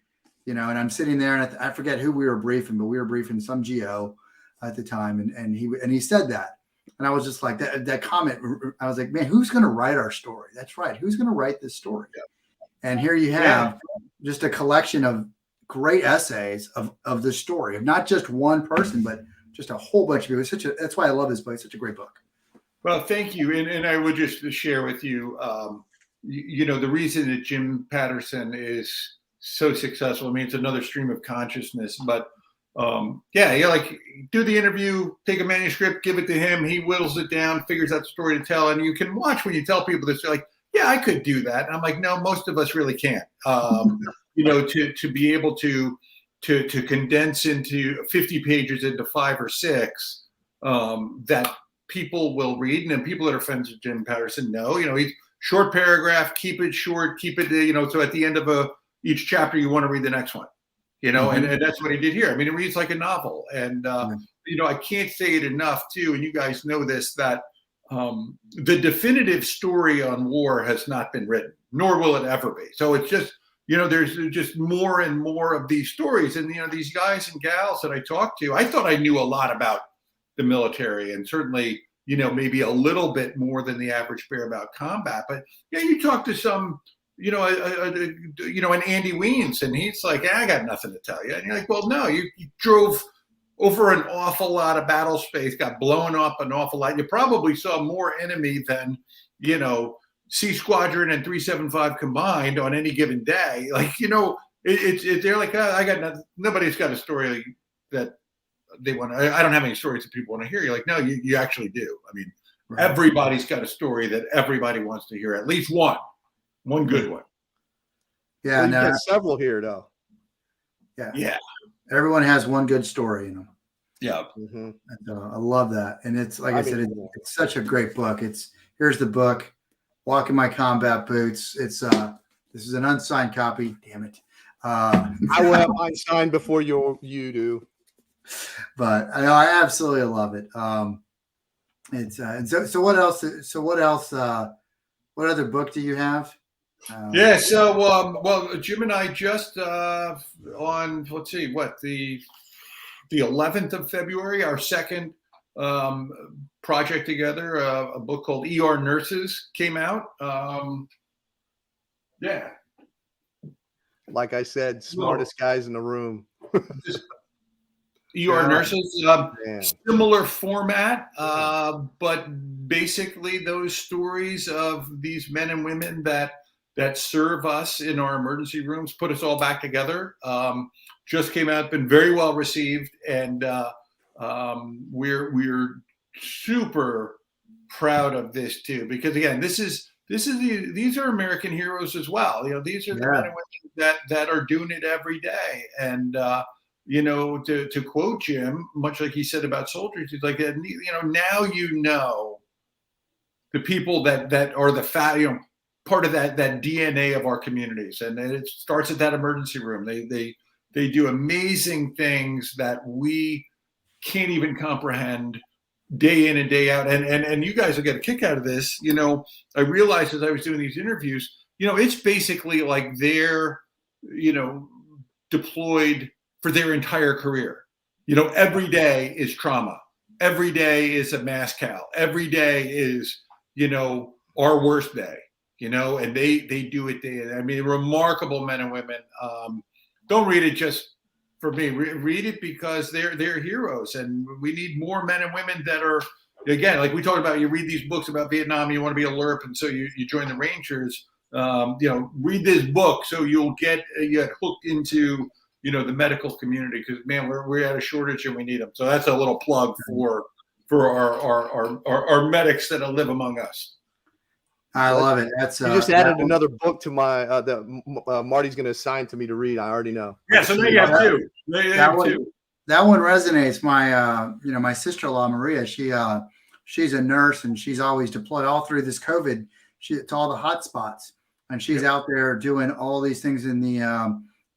and I'm sitting there and I forget who we were briefing, but we were briefing some GO at the time. And he said that. And I was just like that comment. I was like, man, who's going to write our story? That's right. Who's going to write this story? Yeah. And here you have just a collection of great essays of the story of not just one person, but just a whole bunch of people. That's why I love this book. It's such a great book. Well, thank you. And I would just share with you, the reason that Jim Patterson is so successful. I mean, it's another stream of consciousness, but like do the interview, take a manuscript, give it to him. He whittles it down, figures out the story to tell. And you can watch when you tell people this, they're like, yeah, I could do that. And I'm like, no, most of us really can't, to be able to condense into 50 pages into 5 or 6 that people will read. And then people that are friends with Jim Patterson know, he's short paragraph, keep it short, keep it, so at the end of each chapter, you want to read the next one, and that's what he did here. I mean, it reads like a novel. And, I can't say it enough too. And you guys know this, that the definitive story on war has not been written, nor will it ever be. So it's just, there's just more and more of these stories. And, these guys and gals that I talked to, I thought I knew a lot about the military and certainly, maybe a little bit more than the average bear about combat. But you talk to some, an Andy Weens, and he's like, I got nothing to tell you. And you're like, well, no, you drove over an awful lot of battle space, got blown up an awful lot. You probably saw more enemy than, C Squadron and 375 combined on any given day. Like, they're like, I got nothing. Nobody's got a story that they want to, I don't have any stories that people want to hear. You're like, no, you actually do. I mean, everybody's got a story that everybody wants to hear, at least one good one. Yeah. You got several here though. Yeah. Everyone has one good story, Yeah. And, I love that. And it's, like I said, it's such a great book. Here's the book, Walk in My Combat Boots. This is an unsigned copy. Damn it. I will have mine signed before you do. But I absolutely love it. It's and so what else? So what else? What other book do you have? Yeah. So, well, Jim and I just on let's see, what the 11th of February, our second project together, a book called ER Nurses came out. Yeah. Like I said, smartest guys in the room. ER Nurses, similar format, but basically those stories of these men and women that serve us in our emergency rooms, put us all back together. Just came out, been very well received, and we're super proud of this too, because again, these are American heroes as well. These are the men and women that are doing it every day, and to quote Jim, much like he said about soldiers, he's like, now the people that are the part of that DNA of our communities, and it starts at that emergency room. They do amazing things that we can't even comprehend day in and day out. And you guys will get a kick out of this. I realized as I was doing these interviews, it's basically like they're, deployed for their entire career. Every day is trauma. Every day is a mass cal. Every day is, our worst day, and they do it day. I mean, remarkable men and women. Don't read it just for me. Read it because they're heroes, and we need more men and women that are, again, like we talked about. You read these books about Vietnam, you want to be a LRP, and so you join the Rangers. Read this book so you'll get hooked into the medical community, because man, we're at a shortage and we need them. So that's a little plug for our medics that live among us. I love it. That's you just added another book to my that Marty's going to assign to me to read. I already know. Yeah, so there you have two. That one resonates. My my sister-in-law Maria, she's a nurse, and she's always deployed all through this COVID to all the hot spots, and she's out there doing all these things in the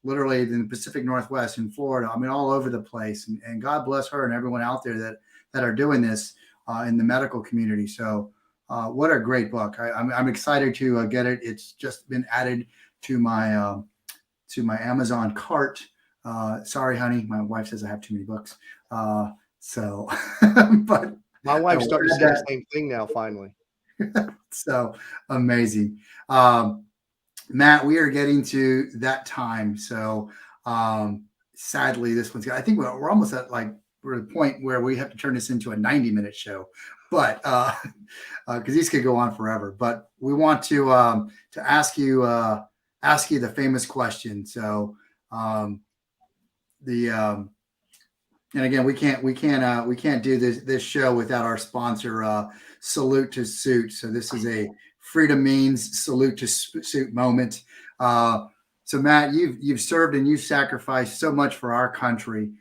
literally in the Pacific Northwest, in Florida. I mean, all over the place. And God bless her and everyone out there that are doing this in the medical community. So what a great book. I'm excited to get it. It's just been added to my Amazon cart. Sorry, honey. My wife says I have too many books. But my wife's starting to say the same thing now, finally. So amazing. Matt, we are getting to that time. So sadly, this one's I think we're almost at we're at a point where we have to turn this into a 90-minute show, but because these could go on forever. But we want to ask you the famous question. So and again, we can't do this show without our sponsor, Salute to Suit. So this is a Freedom Means Salute to Suit moment. So Matt, you've served and you've sacrificed so much for our country,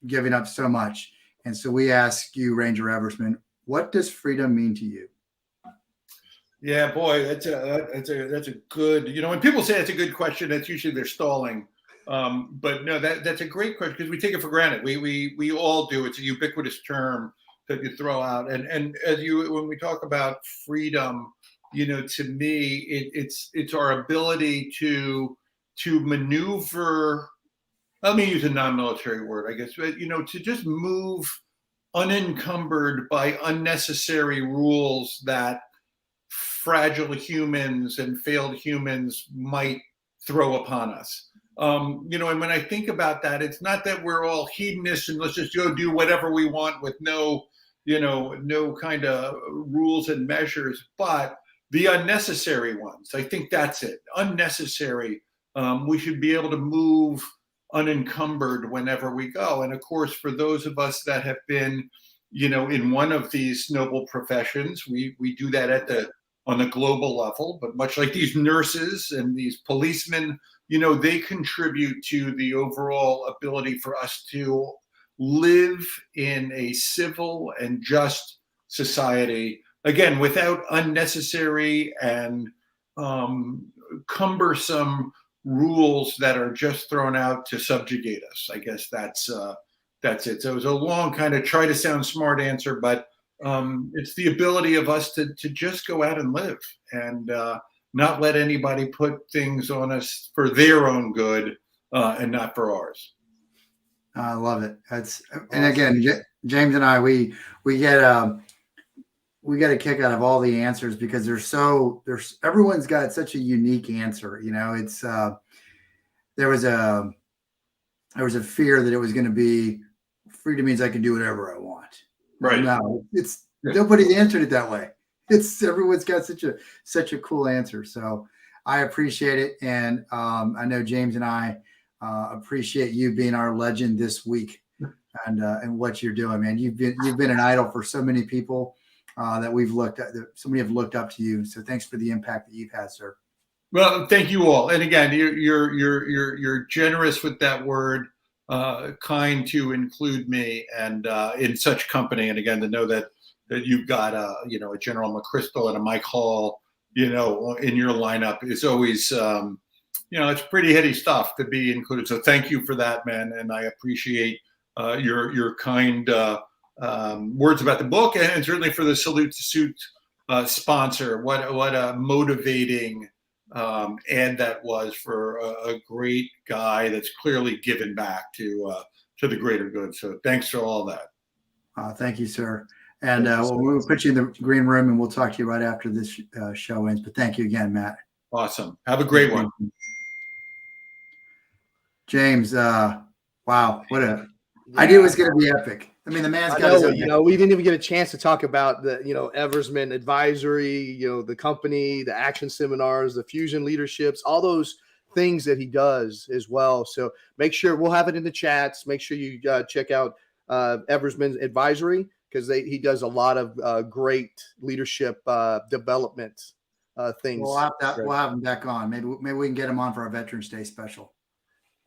giving up so much. And so we ask you, Ranger Eversmann, what does freedom mean to you? Yeah, boy, that's a good. When people say that's a good question, that's usually they're stalling. But no, that's a great question, because we take it for granted. We all do. It's a ubiquitous term that you throw out, and when we talk about freedom, to me, it's our ability to maneuver. Let me use a non-military word, I guess, but to just move unencumbered by unnecessary rules that fragile humans and failed humans might throw upon us. And when I think about that, it's not that we're all hedonists and let's just go do whatever we want with no kind of rules and measures, but the unnecessary ones. I think that's it. Unnecessary. We should be able to move unencumbered whenever we go. And of course, for those of us that have been, in one of these noble professions, we do that on the global level. But much like these nurses and these policemen, they contribute to the overall ability for us to live in a civil and just society, again, without unnecessary and cumbersome rules that are just thrown out to subjugate us. I guess that's That's it. So it was a long kind of try to sound smart answer, but it's the ability of us to just go out and live and not let anybody put things on us for their own good and not for ours. I love it. That's and again, James and I, we get a kick out of all the answers because there's everyone's got such a unique answer. You know, it's there was a fear that it was going to be freedom means I can do whatever I want. Right. No, nobody's answered it that way. It's everyone's got such a cool answer. So I appreciate it. And I know James and I appreciate you being our legend this week and what you're doing, man. You've been an idol for so many people that we've looked at, that so many have looked up to you. So thanks for the impact that you've had, sir. Well, thank you all. And again, you're generous with that word, kind to include me and in such company. And again, to know that you've got a General McChrystal and a Mike Hall, in your lineup is always, it's pretty heady stuff to be included. So thank you for that, man. And I appreciate your kind words about the book and certainly for the Salute to Suit sponsor. What a motivating ad that was for a great guy that's clearly given back to the greater good. So thanks for all that. Thank you, sir. And we'll put you in the green room and we'll talk to you right after this show ends. But thank you again, Matt. Awesome. Have a great one. James, wow. I knew it was going to be epic. I mean, the man's got his own. We didn't even get a chance to talk about the, Eversmann advisory, the company, the action seminars, the fusion leaderships, all those things that he does as well. So make sure we'll have it in the chats. Make sure you check out Eversmann's advisory because he does a lot of great leadership development things. We'll have him back on. Maybe we can get him on for our Veterans Day special.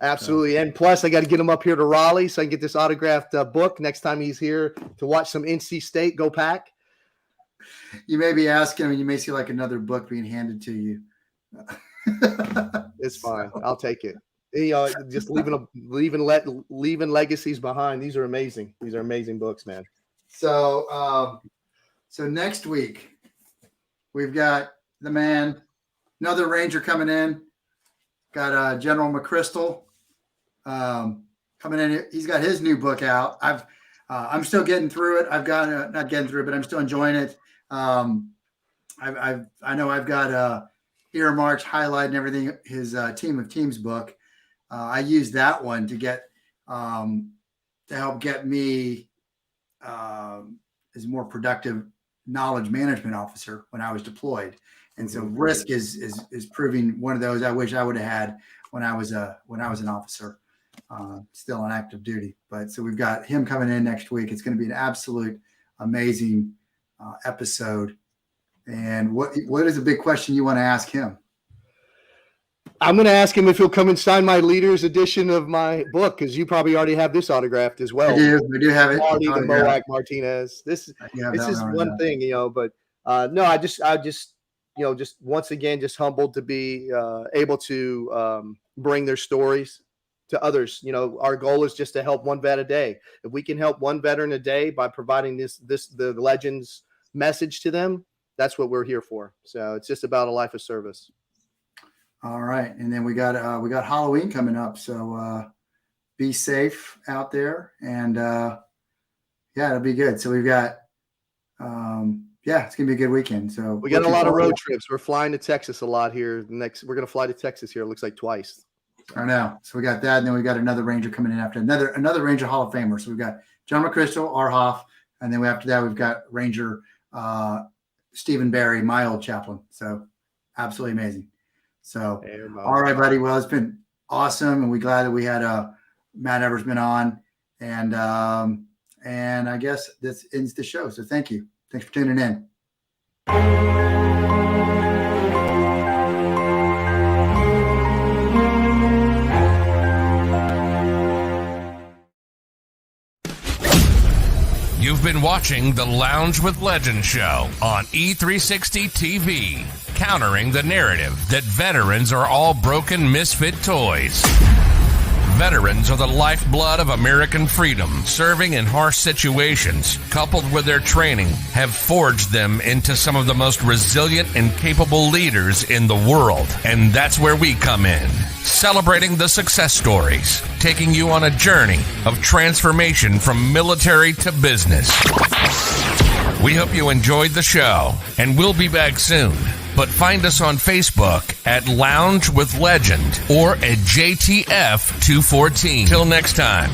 Absolutely. And plus, I got to get him up here to Raleigh so I can get this autographed book next time he's here to watch some NC State go Pack. You may be asking him, and you may see like another book being handed to you. It's fine. I'll take it. Just leaving legacies behind. These are amazing. These are amazing books, man. So next week we've got the man, another Ranger coming in. Got General McChrystal coming in. He's got his new book out. I'm still getting through it. I've got not getting through it, but I'm still enjoying it. I know I've got earmarks, highlighting everything. His Team of Teams book. I used that one to get to help get me as a more productive knowledge management officer when I was deployed. And so risk is proving one of those I wish I would have had when I was an officer, still on active duty. But so we've got him coming in next week. It's going to be an absolute amazing episode. And what is a big question you want to ask him? I'm going to ask him if he'll come and sign my leader's edition of my book because you probably already have this autographed as well. We do have it. Marty, the Moac Martinez. This is one thing, But no, I just just once again, just humbled to be able to bring their stories to others. Our goal is just to help one vet a day. If we can help one veteran a day by providing the Legends message to them, that's what we're here for. So it's just about a life of service. All right. And then we got Halloween coming up. So be safe out there. And it'll be good. So we've got it's gonna be a good weekend. So we got a lot of road trips. We're flying to Texas a lot here. We're gonna fly to Texas here. It looks like twice. I know. So we got that, and then we got another Ranger coming in after another Ranger Hall of Famer. So we've got John McChrystal, Arhoff, and then after that we've got Ranger Stephen Barry, my old chaplain. So absolutely amazing. So all right, buddy. Well, it's been awesome, and we're glad that we had Matt Eversmann on, and I guess this ends the show. So thank you. Thanks for tuning in. You've been watching the Lounge with Legends show on E360 TV, countering the narrative that veterans are all broken misfit toys. Veterans are the lifeblood of American freedom. Serving in harsh situations, coupled with their training, have forged them into some of the most resilient and capable leaders in the world. And that's where we come in, celebrating the success stories, taking you on a journey of transformation from military to business. We hope you enjoyed the show, and we'll be back soon. But find us on Facebook at Lounge with Legend or at JTF214. Till next time.